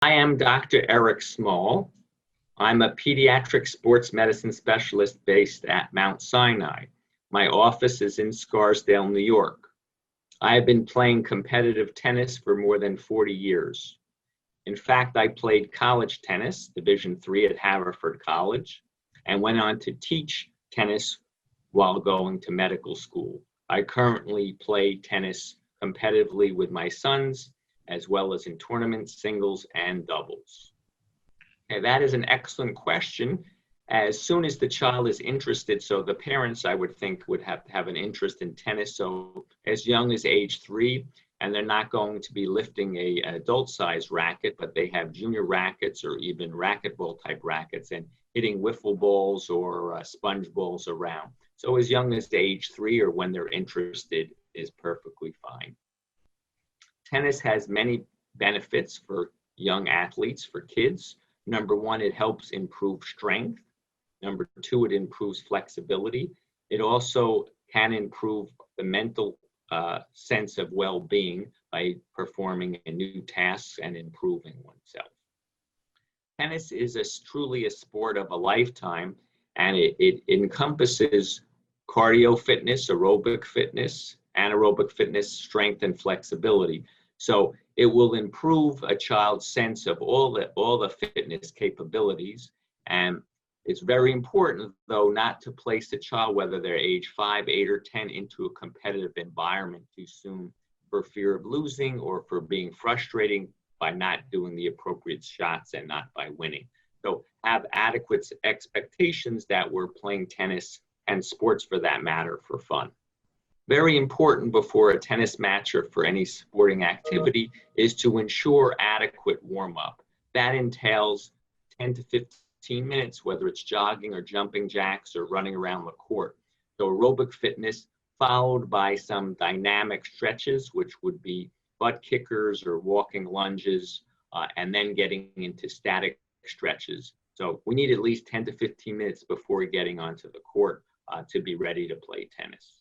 I am Dr. Eric Small. I'm a pediatric sports medicine specialist based at Mount Sinai. My office is in Scarsdale, New York. I have been playing competitive tennis for more than 40 years. In fact, I played college tennis, Division III at Haverford College, and went on to teach tennis while going to medical school. I currently play tennis competitively with my sons, as well as in tournaments, singles, and doubles. Okay, that is an excellent question. As soon as the child is interested, so the parents, I would think, would have to have an interest in tennis. So as young as age 3, and they're not going to be lifting an adult-sized racket, but they have junior rackets or even racquetball-type rackets and hitting wiffle balls or sponge balls around. So as young as age 3 or when they're interested is perfectly fine. Tennis has many benefits for young athletes, for kids. Number 1, it helps improve strength. Number 2, it improves flexibility. It also can improve the mental sense of well-being by performing new tasks and improving oneself. Tennis is truly a sport of a lifetime, and it encompasses cardio fitness, aerobic fitness, anaerobic fitness, strength, and flexibility. So it will improve a child's sense of all the fitness capabilities. And it's very important, though, not to place a child, whether they're age 5, 8, or 10, into a competitive environment too soon for fear of losing or for being frustrating by not doing the appropriate shots and not by winning. So have adequate expectations that we're playing tennis and sports for that matter for fun. Very important before a tennis match or for any sporting activity is to ensure adequate warm-up. That entails 10 to 15 minutes, whether it's jogging or jumping jacks or running around the court. So aerobic fitness followed by some dynamic stretches, which would be butt kickers or walking lunges, and then getting into static stretches. So we need at least 10 to 15 minutes before getting onto the court to be ready to play tennis.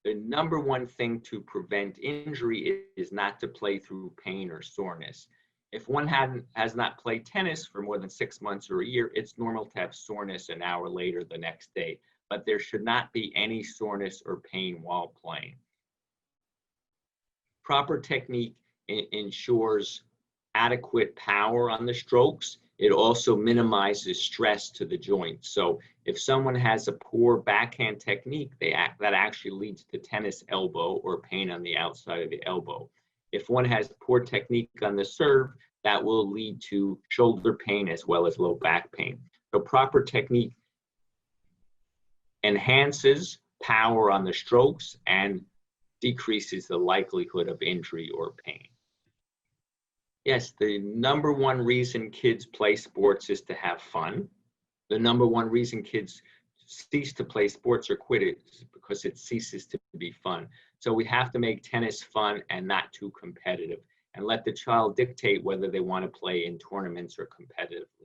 The number one thing to prevent injury is not to play through pain or soreness. If one has not played tennis for more than 6 months or a year, it's normal to have soreness an hour later the next day, but there should not be any soreness or pain while playing. Proper technique ensures adequate power on the strokes. It also minimizes stress to the joints. So if someone has a poor backhand technique, that actually leads to tennis elbow or pain on the outside of the elbow. If one has poor technique on the serve, that will lead to shoulder pain as well as low back pain. So proper technique enhances power on the strokes and decreases the likelihood of injury or pain. Yes, the number one reason kids play sports is to have fun. The number one reason kids cease to play sports or quit it is because it ceases to be fun. So we have to make tennis fun and not too competitive, and let the child dictate whether they want to play in tournaments or competitively.